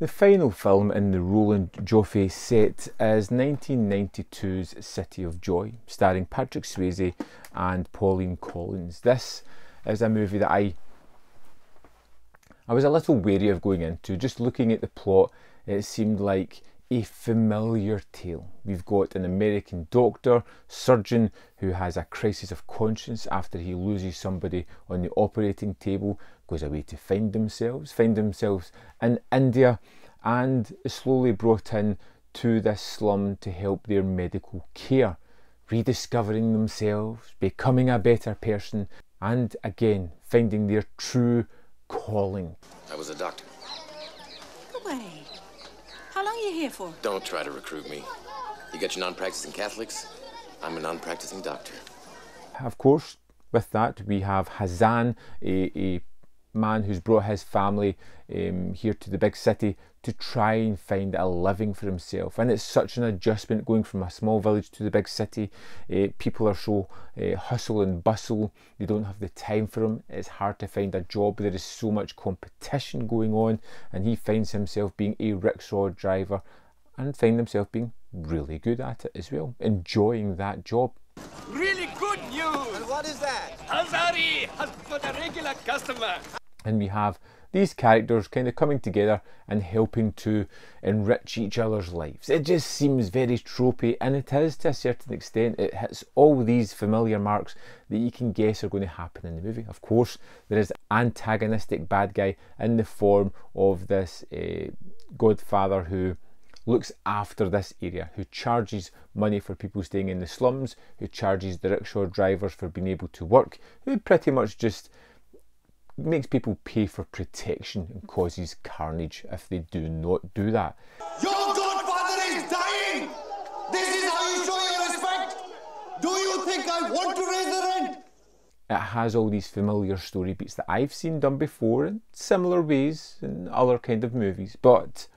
The final film in the Roland Joffé set is 1992's City of Joy, starring Patrick Swayze and Pauline Collins. This is a movie that I was a little wary of going into. Just looking at the plot, it seemed like a familiar tale. We've got an American doctor, surgeon, who has a crisis of conscience after he loses somebody on the operating table, goes away to find themselves in India, and is slowly brought in to this slum to help their medical care, rediscovering themselves, becoming a better person, and again finding their true calling. I was a doctor. Go away. How long are you here for? Don't try to recruit me. You got your non-practicing Catholics? I'm a non-practicing doctor. Of course, with that we have Hassan, a man who's brought his family here to the big city to try and find a living for himself, and it's such an adjustment going from a small village to the big city. People are so hustle and bustle, you don't have the time for them, it's hard to find a job, there is so much competition going on, and he finds himself being a rickshaw driver and finds himself being really good at it as well, enjoying that job. Really good news! And what is that? Hazari has got a regular customer. And we have these characters kind of coming together and helping to enrich each other's lives. It just seems very tropey, and it is to a certain extent. It hits all these familiar marks that you can guess are going to happen in the movie. Of course, there is an antagonistic bad guy in the form of this godfather who looks after this area, who charges money for people staying in the slums, who charges the rickshaw drivers for being able to work, who pretty much just makes people pay for protection and causes carnage if they do not do that. Your godfather is dying! This is how you show your respect! Do you think I want to raise the rent? It has all these familiar story beats that I've seen done before in similar ways in other kind of movies, but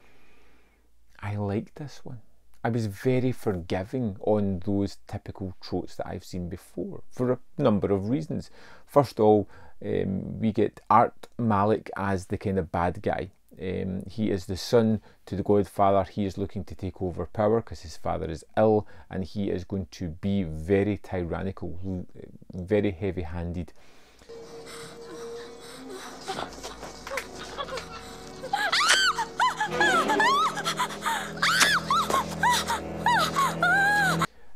I liked this one. I was very forgiving on those typical tropes that I've seen before for a number of reasons. First of all, we get Art Malik as the kind of bad guy. He is the son to the godfather. He is looking to take over power because his father is ill, and he is going to be very tyrannical, very heavy-handed.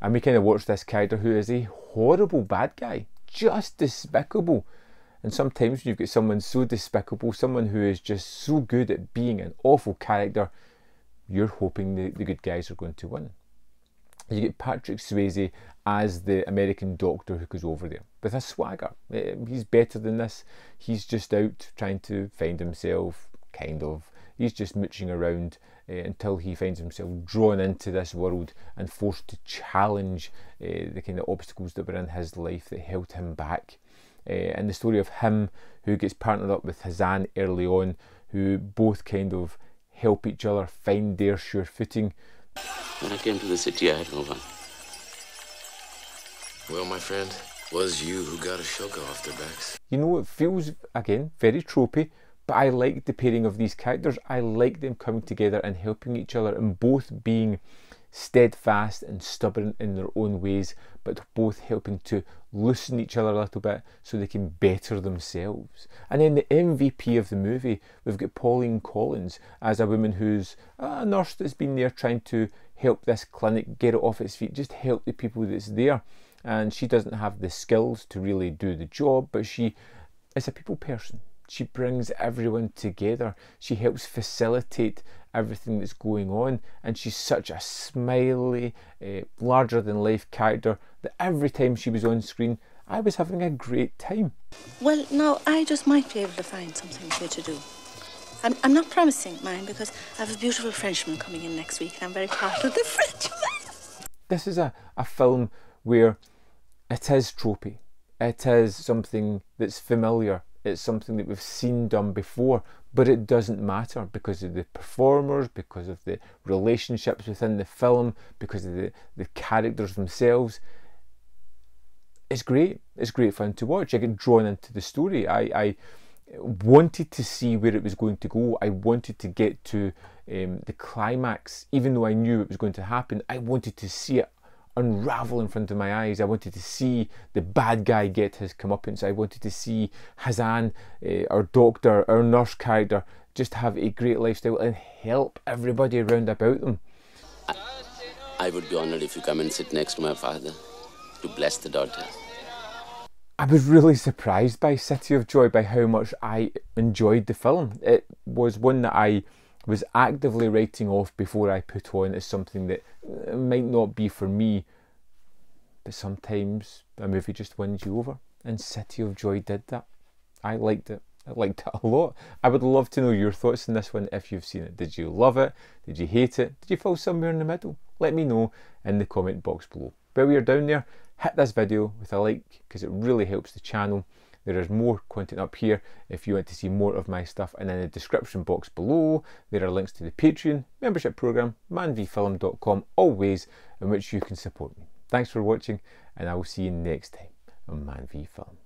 And we kind of watch this character who is a horrible bad guy, just despicable. And sometimes you've got someone so despicable, someone who is just so good at being an awful character, you're hoping the good guys are going to win. You get Patrick Swayze as the American doctor who goes over there with a swagger. He's better than this. He's just out trying to find himself, kind of. He's just mooching around until he finds himself drawn into this world and forced to challenge the kind of obstacles that were in his life that held him back. And the story of him who gets partnered up with Hassan early on, who both kind of help each other find their sure footing. When I came to the city, I had no one. Well, my friend, was you who got a shoka off their backs. You know, it feels, again, very tropey, but I like the pairing of these characters. I like them coming together and helping each other, and both being steadfast and stubborn in their own ways, but both helping to loosen each other a little bit so they can better themselves. And then the MVP of the movie, we've got Pauline Collins as a woman who's a nurse that's been there trying to help this clinic get it off its feet, just help the people that's there. And she doesn't have the skills to really do the job, but she is a people person. She brings everyone together. She helps facilitate everything that's going on, and she's such a smiley, larger than life character that every time she was on screen I was having a great time. Well, no, I just might be able to find something for you to do. I'm not promising mine because I have a beautiful Frenchman coming in next week and I'm very proud of the Frenchman. This is a film where it is tropey. It is something that's familiar. It's something that we've seen done before, but it doesn't matter because of the performers, because of the relationships within the film, because of the characters themselves. It's great. It's great fun to watch. I get drawn into the story. wanted to see where it was going to go. I wanted to get to the climax, even though I knew it was going to happen. I wanted to see it unravel in front of my eyes. I wanted to see the bad guy get his comeuppance. I wanted to see Hassan, our doctor, our nurse character, just have a great lifestyle and help everybody around about them. I would be honored if you come and sit next to my father to bless the daughter. I was really surprised by City of Joy, by how much I enjoyed the film. It was one that I was actively writing off before I put on as something that might not be for me, but sometimes a movie just wins you over, and City of Joy did that. I liked it. I liked it a lot. I would love to know your thoughts on this one if you've seen it. Did you love it? Did you hate it? Did you fall somewhere in the middle? Let me know in the comment box below. While you're down there, hit this video with a like, because it really helps the channel. There is more content up here if you want to see more of my stuff, and in the description box below there are links to the Patreon membership program, manvfilm.com, all ways in which you can support me. Thanks for watching, and I will see you next time on Man v Film.